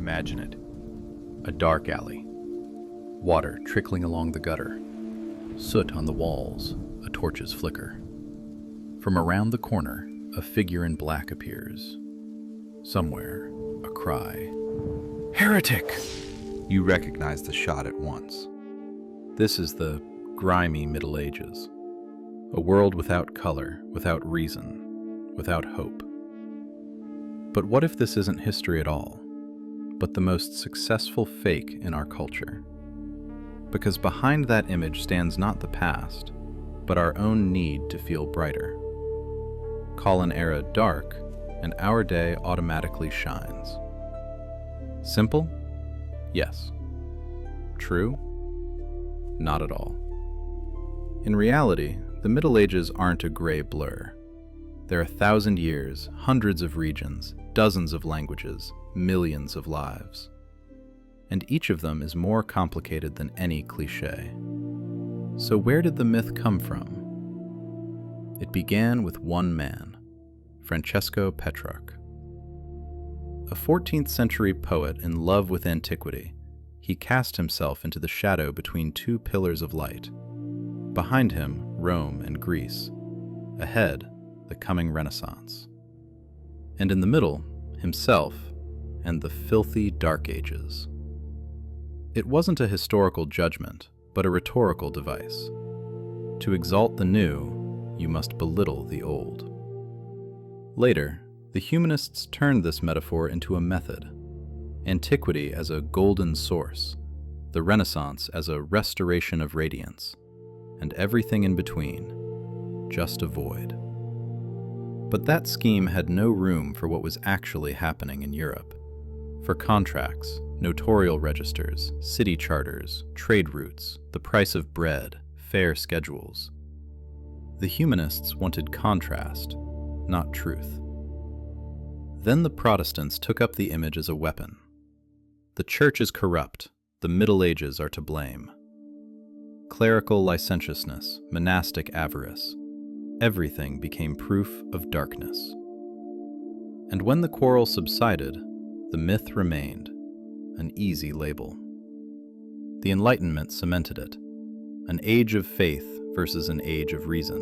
Imagine it. A dark alley. Water trickling along the gutter. Soot on the walls, a torch's flicker. From around the corner, a figure in black appears. Somewhere, a cry. "Heretic!" You recognize the shot at once. This is the grimy Middle Ages. A world without color, without reason, without hope. But what if this isn't history at all, but the most successful fake in our culture? Because behind that image stands not the past, but our own need to feel brighter. Call an era dark, and our day automatically shines. Simple? Yes. True? Not at all. In reality, the Middle Ages aren't a gray blur. They're 1,000 years, hundreds of regions, dozens of languages, millions of lives. And each of them is more complicated than any cliché. So where did the myth come from? It began with one man, Francesco Petrarch. A 14th century poet in love with antiquity, he cast himself into the shadow between two pillars of light. Behind him, Rome and Greece. Ahead, the coming Renaissance. And in the middle, himself and the filthy Dark Ages. It wasn't a historical judgment, but a rhetorical device. To exalt the new, you must belittle the old. Later, the humanists turned this metaphor into a method. Antiquity as a golden source, the Renaissance as a restoration of radiance, and everything in between, just a void. But that scheme had no room for what was actually happening in Europe. For contracts, notarial registers, city charters, trade routes, the price of bread, fair schedules. The humanists wanted contrast, not truth. Then the Protestants took up the image as a weapon. The church is corrupt, the Middle Ages are to blame. Clerical licentiousness, monastic avarice, everything became proof of darkness. And when the quarrel subsided, the myth remained, an easy label. The Enlightenment cemented it, an age of faith versus an age of reason.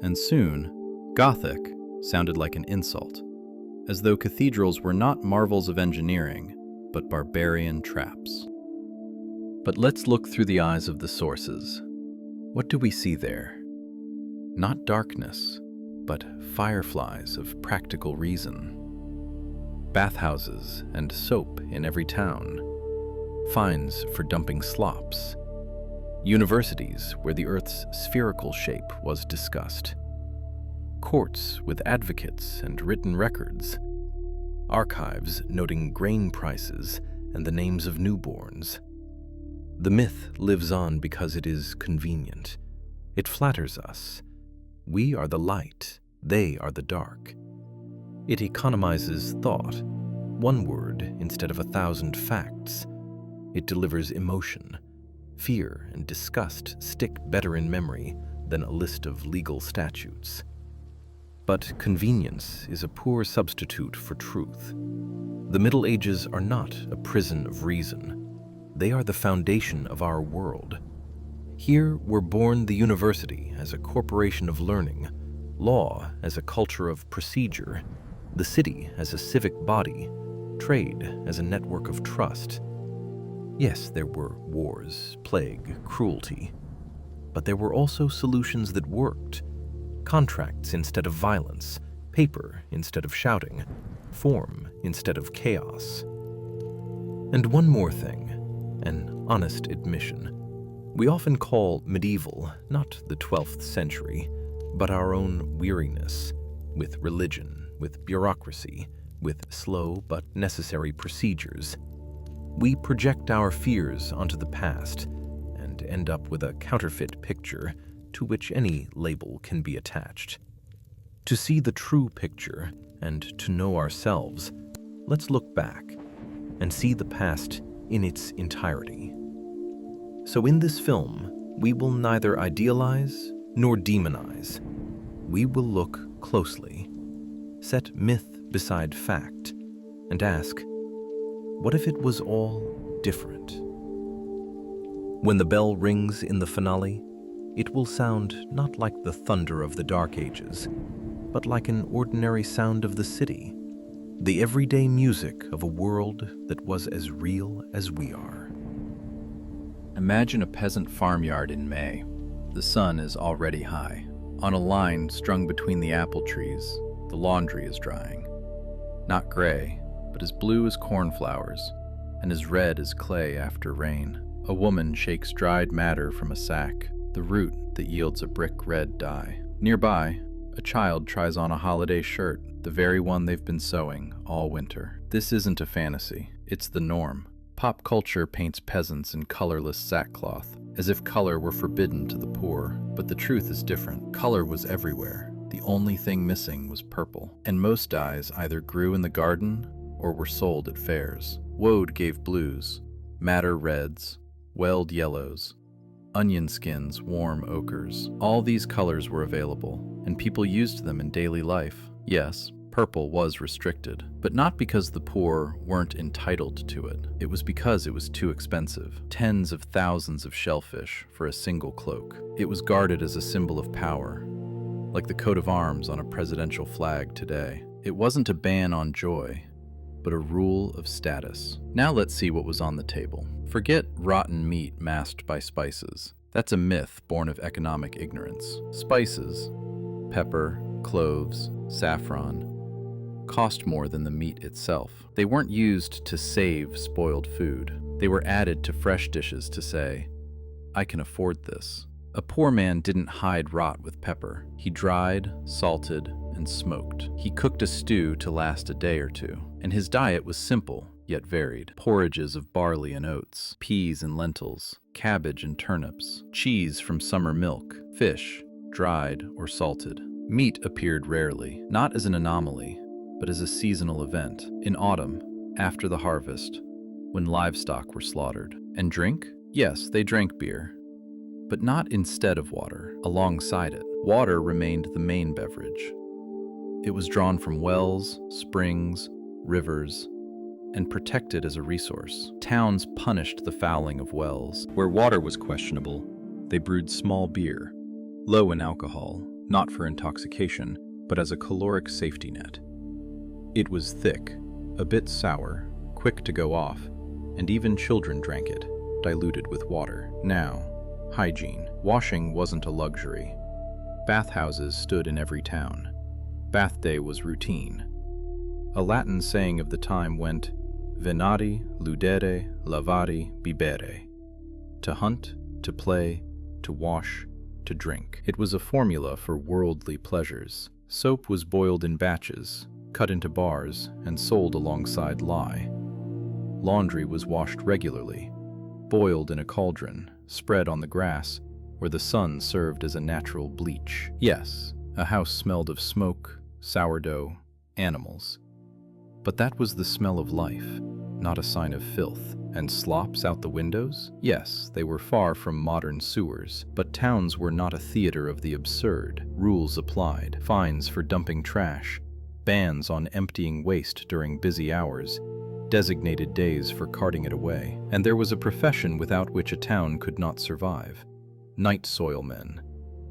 And soon, Gothic sounded like an insult, as though cathedrals were not marvels of engineering, but barbarian traps. But let's look through the eyes of the sources. What do we see there? Not darkness, but fireflies of practical reason. Bathhouses and soap in every town. Fines for dumping slops. Universities where the Earth's spherical shape was discussed. Courts with advocates and written records. Archives noting grain prices and the names of newborns. The myth lives on because it is convenient. It flatters us. We are the light, they are the dark. It economizes thought, one word instead of 1,000 facts. It delivers emotion. Fear and disgust stick better in memory than a list of legal statutes. But convenience is a poor substitute for truth. The Middle Ages are not a prison of reason. They are the foundation of our world. Here were born the university as a corporation of learning, law as a culture of procedure, the city as a civic body, trade as a network of trust. Yes, there were wars, plague, cruelty, but there were also solutions that worked. Contracts instead of violence, paper instead of shouting, form instead of chaos. And one more thing, an honest admission. We often call medieval not the 12th century, but our own weariness, with religion, with bureaucracy, with slow but necessary procedures. We project our fears onto the past and end up with a counterfeit picture to which any label can be attached. To see the true picture and to know ourselves, let's look back and see the past in its entirety. So in this film, we will neither idealize nor demonize. We will look closely, set myth beside fact, and ask, What if it was all different? When the bell rings in the finale, it will sound not like the thunder of the Dark Ages, but like an ordinary sound of the city, the everyday music of a world that was as real as we are. Imagine a peasant farmyard in May. The sun is already high. On a line strung between the apple trees, the laundry is drying. Not gray, but as blue as cornflowers, and as red as clay after rain. A woman shakes dried matter from a sack, the root that yields a brick-red dye. Nearby, a child tries on a holiday shirt, the very one they've been sewing all winter. This isn't a fantasy, it's the norm. Pop culture paints peasants in colorless sackcloth, as if color were forbidden to the poor. But the truth is different. Color was everywhere. The only thing missing was purple. And most dyes either grew in the garden or were sold at fairs. Woad gave blues, madder reds, weld yellows, onion skins, warm ochres. All these colors were available, and people used them in daily life. Yes, purple was restricted, but not because the poor weren't entitled to it. It was because it was too expensive. Tens of thousands of shellfish for a single cloak. It was guarded as a symbol of power, like the coat of arms on a presidential flag today. It wasn't a ban on joy, but a rule of status. Now let's see what was on the table. Forget rotten meat masked by spices. That's a myth born of economic ignorance. Spices, pepper, cloves, saffron, cost more than the meat itself. They weren't used to save spoiled food. They were added to fresh dishes to say, I can afford this. A poor man didn't hide rot with pepper. He dried, salted, and smoked. He cooked a stew to last a day or two, and his diet was simple yet varied. Porridges of barley and oats, peas and lentils, cabbage and turnips, cheese from summer milk, fish, dried or salted. Meat appeared rarely, not as an anomaly, but as a seasonal event. In autumn, after the harvest, when livestock were slaughtered. And drink? Yes, they drank beer, but not instead of water, alongside it. Water remained the main beverage. It was drawn from wells, springs, rivers, and protected as a resource. Towns punished the fouling of wells. Where water was questionable, they brewed small beer, low in alcohol, not for intoxication, but as a caloric safety net. It was thick, a bit sour, quick to go off, and even children drank it, diluted with water. Now, hygiene. Washing wasn't a luxury. Bathhouses stood in every town. Bath day was routine. A Latin saying of the time went, venari, ludere, lavare, bibere. To hunt, to play, to wash, to drink. It was a formula for worldly pleasures. Soap was boiled in batches, cut into bars, and sold alongside lye. Laundry was washed regularly, boiled in a cauldron, spread on the grass, where the sun served as a natural bleach. Yes, a house smelled of smoke, sourdough, animals. But that was the smell of life, not a sign of filth. And slops out the windows? Yes, they were far from modern sewers, but towns were not a theater of the absurd. Rules applied, fines for dumping trash, bans on emptying waste during busy hours, designated days for carting it away. And there was a profession without which a town could not survive. Night soilmen,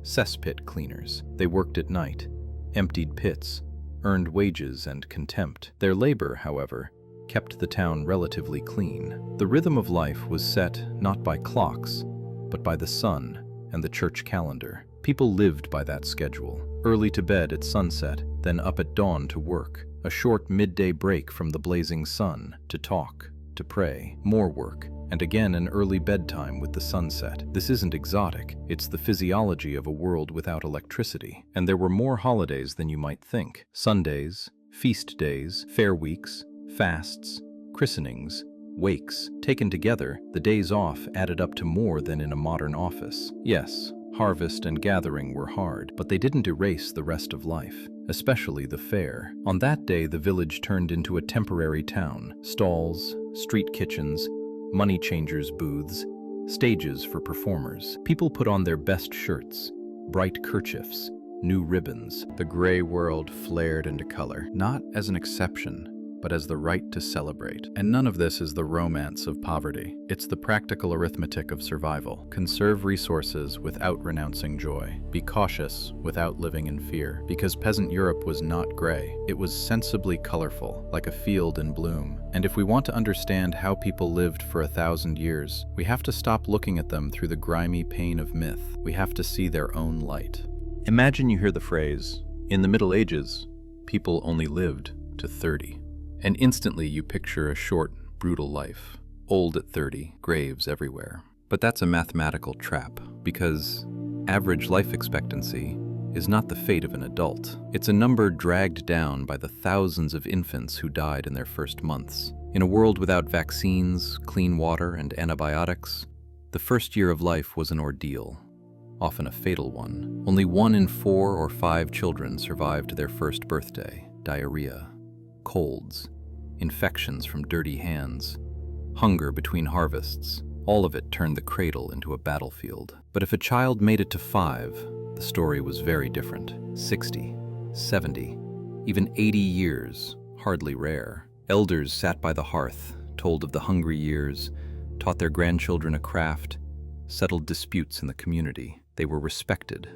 cesspit cleaners. They worked at night, emptied pits, earned wages and contempt. Their labor, however, kept the town relatively clean. The rhythm of life was set not by clocks, but by the sun and the church calendar. People lived by that schedule. Early to bed at sunset, then up at dawn to work. A short midday break from the blazing sun, to talk, to pray. More work, and again an early bedtime with the sunset. This isn't exotic, it's the physiology of a world without electricity. And there were more holidays than you might think. Sundays, feast days, fair weeks, fasts, christenings, wakes. Taken together, the days off added up to more than in a modern office. Yes, harvest and gathering were hard, but they didn't erase the rest of life, especially the fair. On that day, the village turned into a temporary town. Stalls, street kitchens, money changers' booths, stages for performers. People put on their best shirts, bright kerchiefs, new ribbons. The gray world flared into color, not as an exception, but as the right to celebrate. And none of this is the romance of poverty. It's the practical arithmetic of survival. Conserve resources without renouncing joy. Be cautious without living in fear. Because peasant Europe was not gray. It was sensibly colorful, like a field in bloom. And if we want to understand how people lived for 1,000 years, we have to stop looking at them through the grimy pane of myth. We have to see their own light. Imagine you hear the phrase, "In the Middle Ages, people only lived to 30. And instantly you picture a short, brutal life. Old at 30, graves everywhere. But that's a mathematical trap, because average life expectancy is not the fate of an adult. It's a number dragged down by the thousands of infants who died in their first months. In a world without vaccines, clean water, and antibiotics, the first year of life was an ordeal, often a fatal one. Only 1 in 4 or 5 children survived their first birthday. Diarrhea, colds, infections from dirty hands, hunger between harvests, all of it turned the cradle into a battlefield. But if a child made it to 5, the story was very different. 60, 70, even 80 years, hardly rare. Elders sat by the hearth, told of the hungry years, taught their grandchildren a craft, settled disputes in the community. They were respected.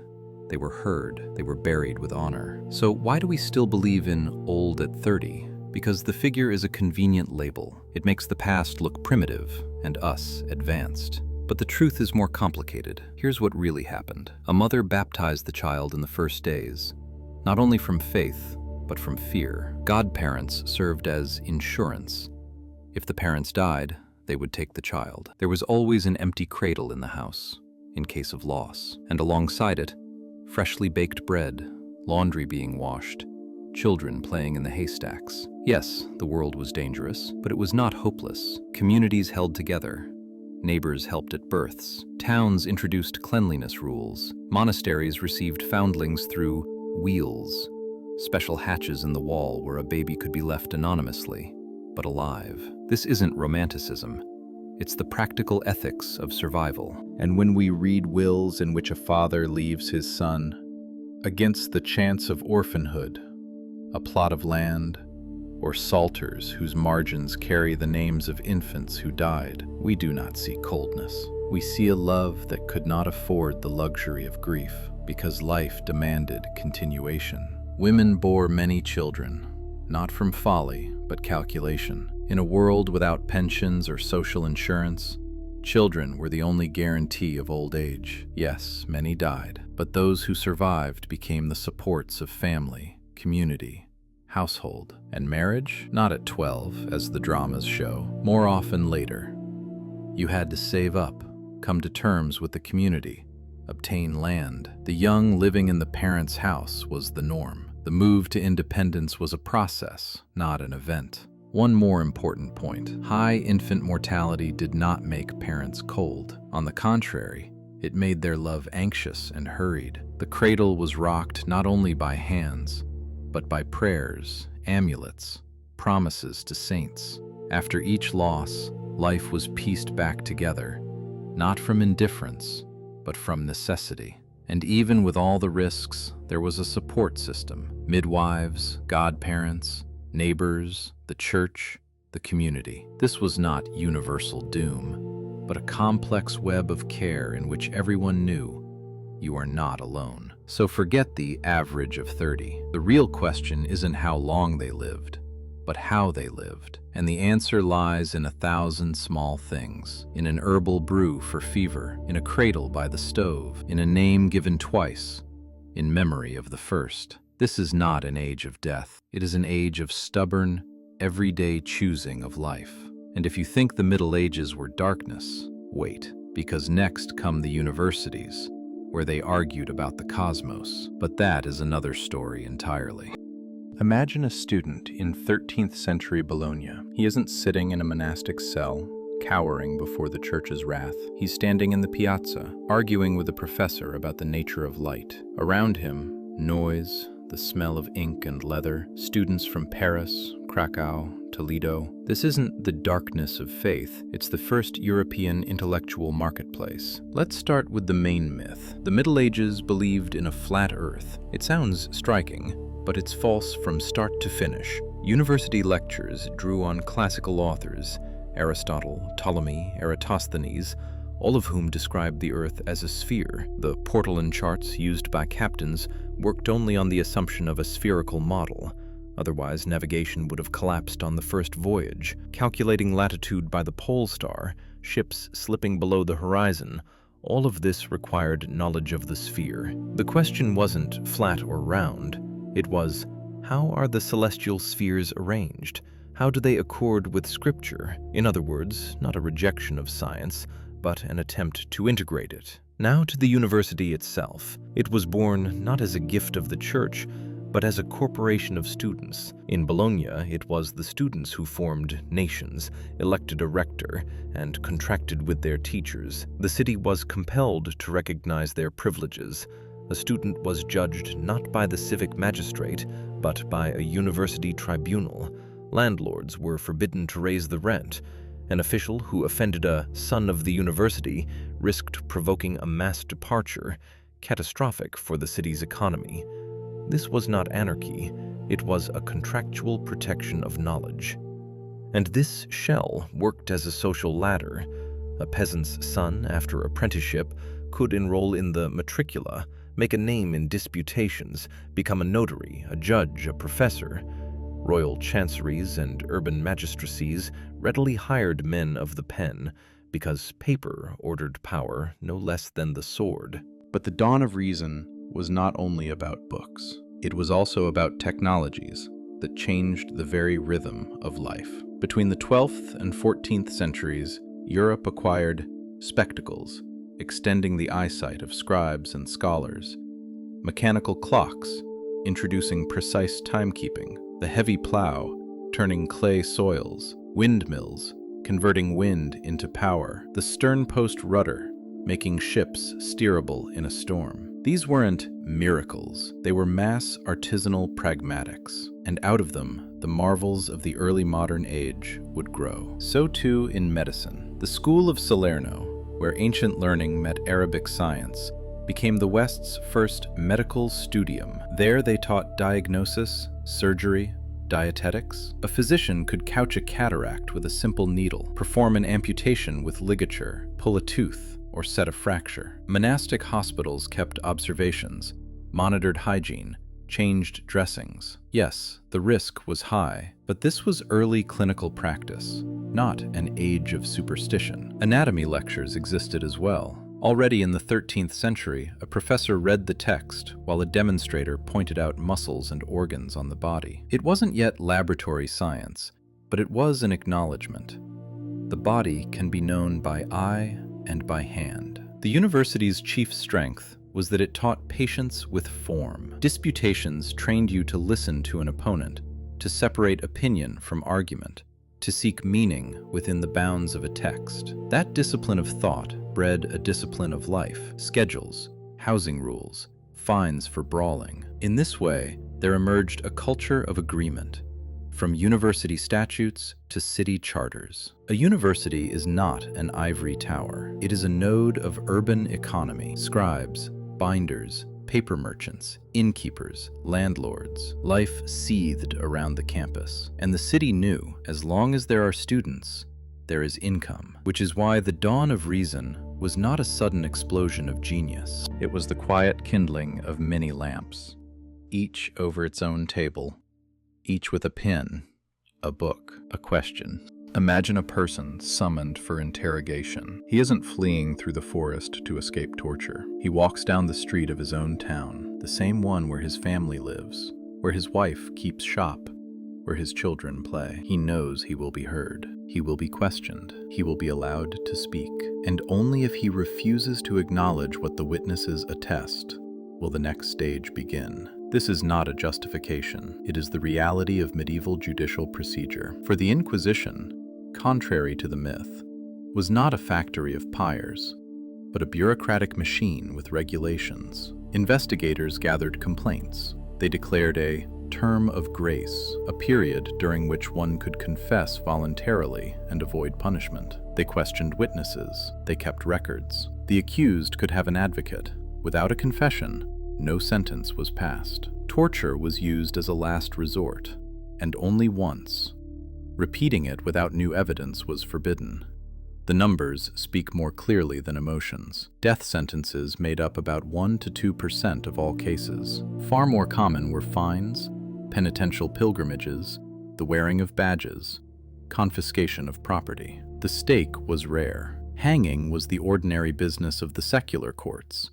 They were heard. They were buried with honor. So why do we still believe in old at 30? Because the figure is a convenient label. It makes the past look primitive and us advanced. But the truth is more complicated. Here's what really happened. A mother baptized the child in the first days, not only from faith, but from fear. Godparents served as insurance. If the parents died, they would take the child. There was always an empty cradle in the house, in case of loss. And alongside it, freshly baked bread, laundry being washed, children playing in the haystacks. Yes, the world was dangerous, but it was not hopeless. Communities held together. Neighbors helped at births. Towns introduced cleanliness rules. Monasteries received foundlings through wheels, special hatches in the wall where a baby could be left anonymously, but alive. This isn't romanticism. It's the practical ethics of survival. And when we read wills in which a father leaves his son, against the chance of orphanhood, a plot of land, or psalters whose margins carry the names of infants who died, we do not see coldness. We see a love that could not afford the luxury of grief, because life demanded continuation. Women bore many children, not from folly, but calculation. In a world without pensions or social insurance, children were the only guarantee of old age. Yes, many died, but those who survived became the supports of family, community, household, and marriage, not at 12, as the dramas show, more often later. You had to save up, come to terms with the community, obtain land. The young living in the parents' house was the norm. The move to independence was a process, not an event. One more important point. High infant mortality did not make parents cold. On the contrary, it made their love anxious and hurried. The cradle was rocked not only by hands, but by prayers, amulets, promises to saints. After each loss, life was pieced back together, not from indifference, but from necessity. And even with all the risks, there was a support system: midwives, godparents, neighbors, the church, the community. This was not universal doom, but a complex web of care in which everyone knew you are not alone. So forget the average of 30. The real question isn't how long they lived, but how they lived. And the answer lies in 1,000 small things. In an herbal brew for fever, in a cradle by the stove, in a name given twice, in memory of the first. This is not an age of death. It is an age of stubborn, everyday choosing of life. And if you think the Middle Ages were darkness, wait, because next come the universities, where they argued about the cosmos. But that is another story entirely. Imagine a student in 13th century Bologna. He isn't sitting in a monastic cell, cowering before the church's wrath. He's standing in the piazza, arguing with a professor about the nature of light. Around him, noise, the smell of ink and leather, students from Paris, Krakow, Toledo. This isn't the darkness of faith, it's the first European intellectual marketplace. Let's start with the main myth. The Middle Ages believed in a flat earth. It sounds striking, but it's false from start to finish. University lectures drew on classical authors, Aristotle, Ptolemy, Eratosthenes, all of whom described the Earth as a sphere. The portolan charts used by captains worked only on the assumption of a spherical model. Otherwise, navigation would have collapsed on the first voyage. Calculating latitude by the pole star, ships slipping below the horizon, all of this required knowledge of the sphere. The question wasn't flat or round. It was, how are the celestial spheres arranged? How do they accord with Scripture? In other words, not a rejection of science, but an attempt to integrate it. Now to the university itself. It was born not as a gift of the church, but as a corporation of students. In Bologna, it was the students who formed nations, elected a rector, and contracted with their teachers. The city was compelled to recognize their privileges. A student was judged not by the civic magistrate, but by a university tribunal. Landlords were forbidden to raise the rent. An official who offended a son of the university risked provoking a mass departure, catastrophic for the city's economy. This was not anarchy, it was a contractual protection of knowledge. And this shell worked as a social ladder. A peasant's son, after apprenticeship, could enroll in the matricula, make a name in disputations, become a notary, a judge, a professor. Royal chanceries and urban magistracies readily hired men of the pen, because paper ordered power no less than the sword. But the dawn of reason was not only about books. It was also about technologies that changed the very rhythm of life. Between the 12th and 14th centuries, Europe acquired spectacles, extending the eyesight of scribes and scholars, mechanical clocks, introducing precise timekeeping, the heavy plow, turning clay soils, windmills, converting wind into power, the stern-post rudder, making ships steerable in a storm. These weren't miracles, they were mass artisanal pragmatics, and out of them, the marvels of the early modern age would grow. So too in medicine. The school of Salerno, where ancient learning met Arabic science, became the West's first medical studium. There they taught diagnosis, surgery, dietetics. A physician could couch a cataract with a simple needle, perform an amputation with ligature, pull a tooth, or set a fracture. Monastic hospitals kept observations, monitored hygiene, changed dressings. Yes, the risk was high, but this was early clinical practice, not an age of superstition. Anatomy lectures existed as well. Already in the 13th century, a professor read the text while a demonstrator pointed out muscles and organs on the body. It wasn't yet laboratory science, but it was an acknowledgement. The body can be known by eye and by hand. The university's chief strength was that it taught patience with form. Disputations trained you to listen to an opponent, to separate opinion from argument, to seek meaning within the bounds of a text. That discipline of thought bred a discipline of life, schedules, housing rules, fines for brawling. In this way, there emerged a culture of agreement, from university statutes to city charters. A university is not an ivory tower. It is a node of urban economy. Scribes, binders, paper merchants, innkeepers, landlords. Life seethed around the campus, and the city knew, as long as there are students, there is income, which is why the dawn of reason was not a sudden explosion of genius. It was the quiet kindling of many lamps, each over its own table, each with a pen, a book, a question. Imagine a person summoned for interrogation. He isn't fleeing through the forest to escape torture. He walks down the street of his own town, the same one where his family lives, where his wife keeps shop, where his children play. He knows he will be heard. He will be questioned. He will be allowed to speak. And only if he refuses to acknowledge what the witnesses attest will the next stage begin. This is not a justification. It is the reality of medieval judicial procedure. For the Inquisition, contrary to the myth, was not a factory of pyres, but a bureaucratic machine with regulations. Investigators gathered complaints. They declared a term of grace, a period during which one could confess voluntarily and avoid punishment. They questioned witnesses. They kept records. The accused could have an advocate. Without a confession, no sentence was passed. Torture was used as a last resort, and only once. Repeating it without new evidence was forbidden. The numbers speak more clearly than emotions. Death sentences made up about 1 to 2% of all cases. Far more common were fines, penitential pilgrimages, the wearing of badges, confiscation of property. The stake was rare. Hanging was the ordinary business of the secular courts,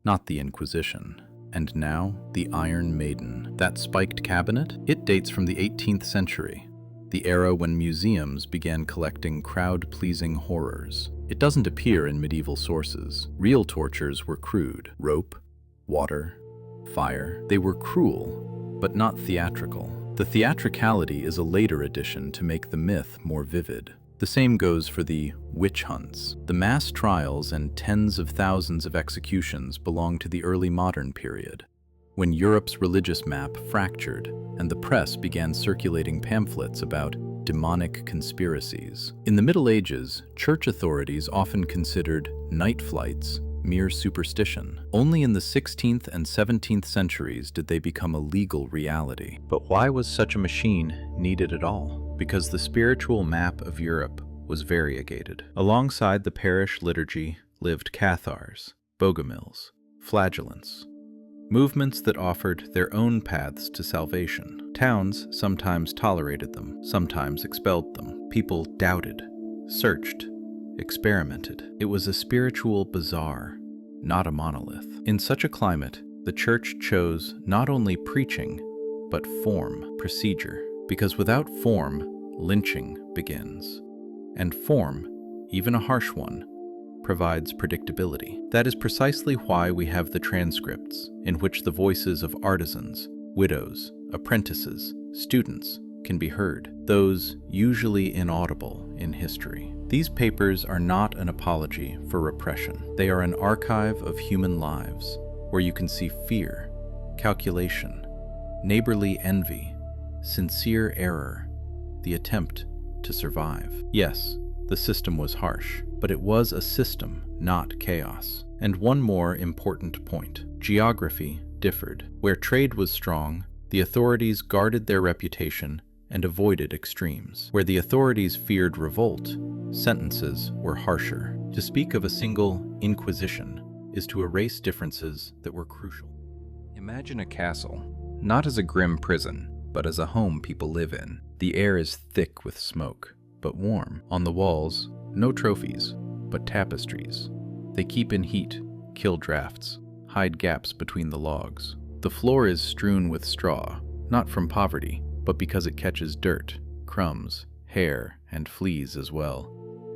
not the Inquisition. And now, the Iron Maiden. That spiked cabinet? It dates from the 18th century, the era when museums began collecting crowd-pleasing horrors. It doesn't appear in medieval sources. Real tortures were crude. Rope, water, fire. They were cruel, but not theatrical. The theatricality is a later addition to make the myth more vivid. The same goes for the witch hunts. The mass trials and tens of thousands of executions belong to the early modern period, when Europe's religious map fractured and the press began circulating pamphlets about demonic conspiracies. In the Middle Ages, church authorities often considered night flights mere superstition. Only in the 16th and 17th centuries did they become a legal reality. But why was such a machine needed at all? Because the spiritual map of Europe was variegated. Alongside the parish liturgy lived cathars, bogomils, flagellants, movements that offered their own paths to salvation. Towns sometimes tolerated them, sometimes expelled them. People doubted, searched, experimented. It was a spiritual bazaar, not a monolith. In such a climate, the church chose not only preaching, but form, procedure. Because without form, lynching begins. And form, even a harsh one, provides predictability. That is precisely why we have the transcripts, in which the voices of artisans, widows, apprentices, students can be heard, those usually inaudible in history. These papers are not an apology for repression. They are an archive of human lives, where you can see fear, calculation, neighborly envy, sincere error, the attempt to survive. Yes, the system was harsh, but it was a system, not chaos. And one more important point. Geography differed. Where trade was strong, the authorities guarded their reputation and avoided extremes. Where the authorities feared revolt, sentences were harsher. To speak of a single inquisition is to erase differences that were crucial. Imagine a castle, not as a grim prison, but as a home people live in. The air is thick with smoke, but warm. On the walls, no trophies, but tapestries. They keep in heat, kill drafts, hide gaps between the logs. The floor is strewn with straw, not from poverty, but because it catches dirt, crumbs, hair, and fleas as well.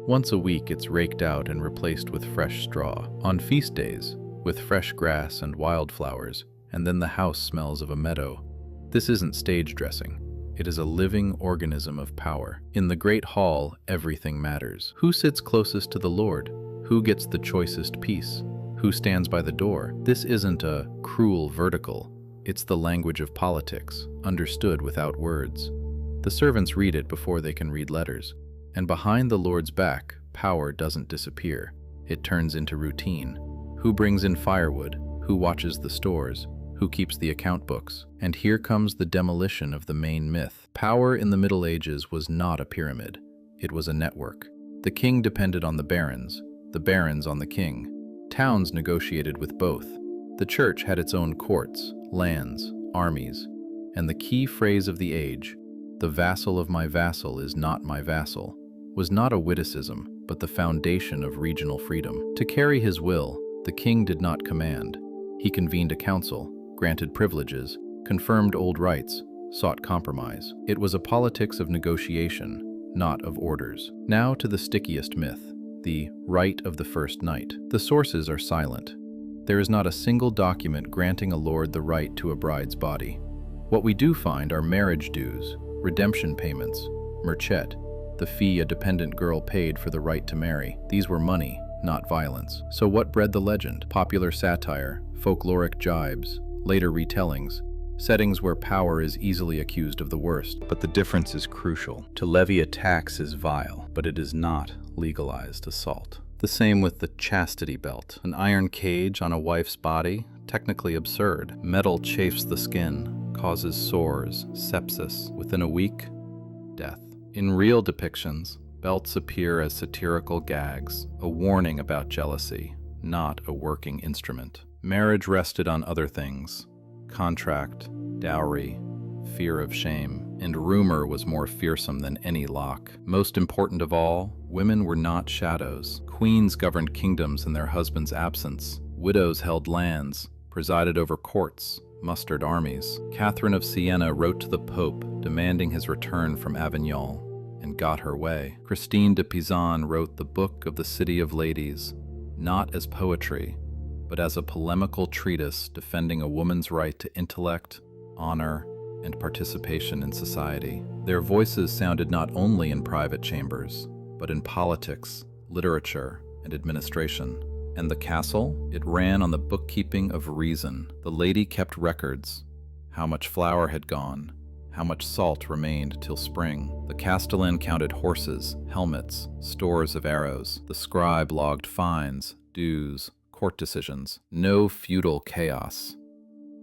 Once a week it's raked out and replaced with fresh straw. On feast days, with fresh grass and wildflowers, and then the house smells of a meadow. This isn't stage dressing. It is a living organism of power. In the great hall, everything matters. Who sits closest to the Lord? Who gets the choicest piece? Who stands by the door? This isn't a cruel vertical. It's the language of politics, understood without words. The servants read it before they can read letters. And behind the Lord's back, power doesn't disappear. It turns into routine. Who brings in firewood? Who watches the stores? Who keeps the account books? And here comes the demolition of the main myth. Power in the Middle Ages was not a pyramid. It was a network. The king depended on the barons on the king. Towns negotiated with both. The church had its own courts, lands, armies, and the key phrase of the age, "The vassal of my vassal is not my vassal," was not a witticism, but the foundation of regional freedom. To carry his will, the king did not command. He convened a council, granted privileges, confirmed old rights, sought compromise. It was a politics of negotiation, not of orders. Now to the stickiest myth, the right of the first night. The sources are silent. There is not a single document granting a lord the right to a bride's body. What we do find are marriage dues, redemption payments, merchet, the fee a dependent girl paid for the right to marry. These were money, not violence. So what bred the legend? Popular satire, folkloric jibes, later retellings, settings where power is easily accused of the worst. But the difference is crucial. To levy a tax is vile, but it is not legalized assault. The same with the chastity belt. An iron cage on a wife's body, technically absurd. Metal chafes the skin, causes sores, sepsis. Within a week, death. In real depictions, belts appear as satirical gags, a warning about jealousy, not a working instrument. Marriage rested on other things: contract, dowry, fear of shame, and rumor was more fearsome than any lock. Most important of all, women were not shadows. Queens governed kingdoms in their husbands' absence. Widows held lands, presided over courts, mustered armies. Catherine of Siena wrote to the Pope demanding his return from Avignon, and got her way. Christine de Pizan wrote the Book of the City of Ladies, not as poetry, but as a polemical treatise defending a woman's right to intellect, honor, and participation in society. Their voices sounded not only in private chambers, but in politics, literature, and administration. And the castle? It ran on the bookkeeping of reason. The lady kept records: how much flour had gone, how much salt remained till spring. The castellan counted horses, helmets, stores of arrows. The scribe logged fines, dues, court decisions. No feudal chaos.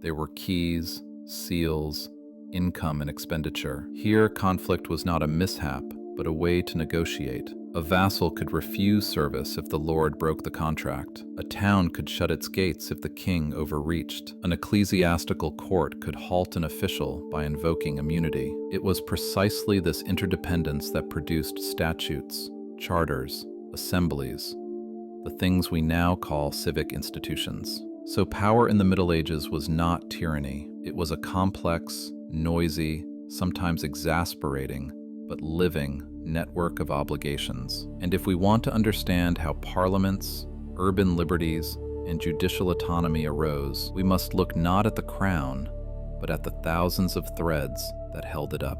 There were keys, seals, income and expenditure. Here, conflict was not a mishap, but a way to negotiate. A vassal could refuse service if the lord broke the contract. A town could shut its gates if the king overreached. An ecclesiastical court could halt an official by invoking immunity. It was precisely this interdependence that produced statutes, charters, assemblies, the things we now call civic institutions. So power in the Middle Ages was not tyranny. It was a complex, noisy, sometimes exasperating, but living network of obligations. And if we want to understand how parliaments, urban liberties, and judicial autonomy arose, we must look not at the crown, but at the thousands of threads that held it up.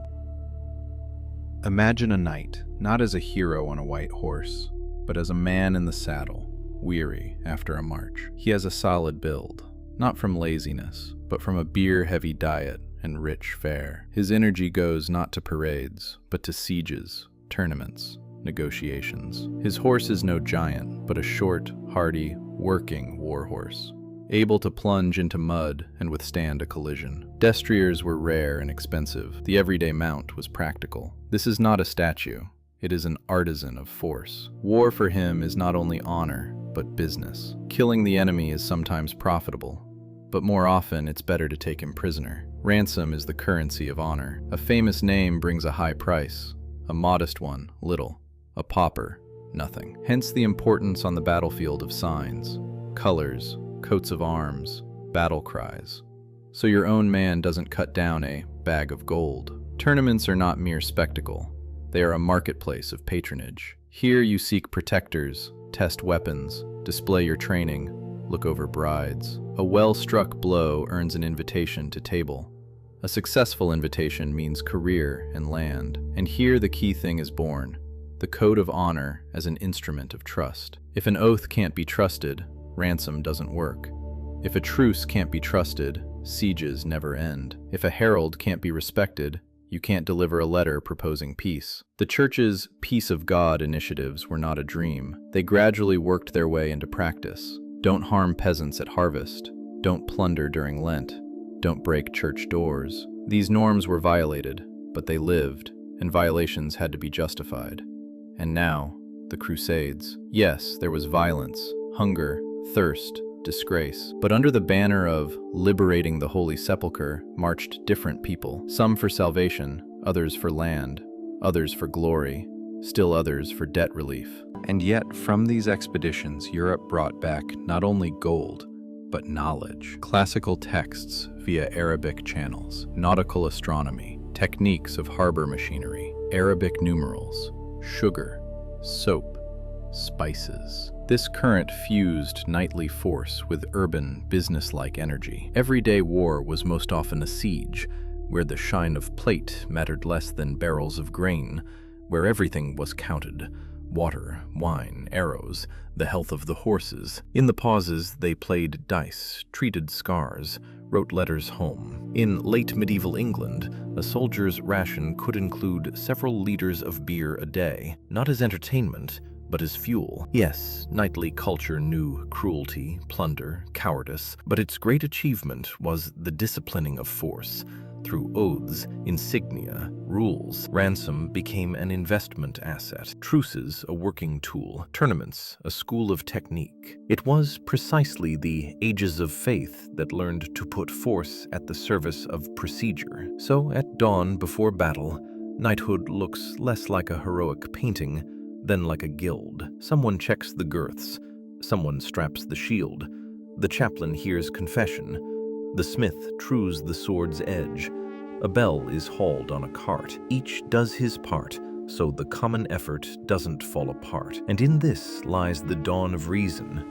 Imagine a knight, not as a hero on a white horse, but as a man in the saddle, weary after a march. He has a solid build, not from laziness, but from a beer-heavy diet and rich fare. His energy goes not to parades, but to sieges, tournaments, negotiations. His horse is no giant, but a short, hardy, working warhorse, able to plunge into mud and withstand a collision. Destriers were rare and expensive. The everyday mount was practical. This is not a statue. It is an artisan of force. War for him is not only honor, but business. Killing the enemy is sometimes profitable, but more often it's better to take him prisoner. Ransom is the currency of honor. A famous name brings a high price. A modest one, little. A pauper, nothing. Hence the importance on the battlefield of signs, colors, coats of arms, battle cries. So your own man doesn't cut down a bag of gold. Tournaments are not mere spectacle. They are a marketplace of patronage. Here you seek protectors, test weapons, display your training, look over brides. A well-struck blow earns an invitation to table. A successful invitation means career and land. And here the key thing is born: the code of honor as an instrument of trust. If an oath can't be trusted, ransom doesn't work. If a truce can't be trusted, sieges never end. If a herald can't be respected, you can't deliver a letter proposing peace. The Church's Peace of God initiatives were not a dream. They gradually worked their way into practice. Don't harm peasants at harvest. Don't plunder during Lent. Don't break church doors. These norms were violated, but they lived, and violations had to be justified. And now, the Crusades. Yes, there was violence, hunger, thirst, disgrace. But under the banner of liberating the Holy Sepulchre marched different people, some for salvation, others for land, others for glory, still others for debt relief. And yet, from these expeditions, Europe brought back not only gold, but knowledge. Classical texts via Arabic channels, nautical astronomy, techniques of harbor machinery, Arabic numerals, sugar, soap, spices. This current fused knightly force with urban, business-like energy. Everyday war was most often a siege, where the shine of plate mattered less than barrels of grain, where everything was counted: water, wine, arrows, the health of the horses. In the pauses, they played dice, treated scars, wrote letters home. In late medieval England, a soldier's ration could include several liters of beer a day, not as entertainment, but as fuel. Yes, knightly culture knew cruelty, plunder, cowardice, but its great achievement was the disciplining of force, through oaths, insignia, rules. Ransom became an investment asset, truces a working tool, tournaments a school of technique. It was precisely the ages of faith that learned to put force at the service of procedure. So at dawn before battle, knighthood looks less like a heroic painting than like a guild. Someone checks the girths, someone straps the shield, the chaplain hears confession, the smith trues the sword's edge, a bell is hauled on a cart. Each does his part, so the common effort doesn't fall apart. And in this lies the dawn of reason,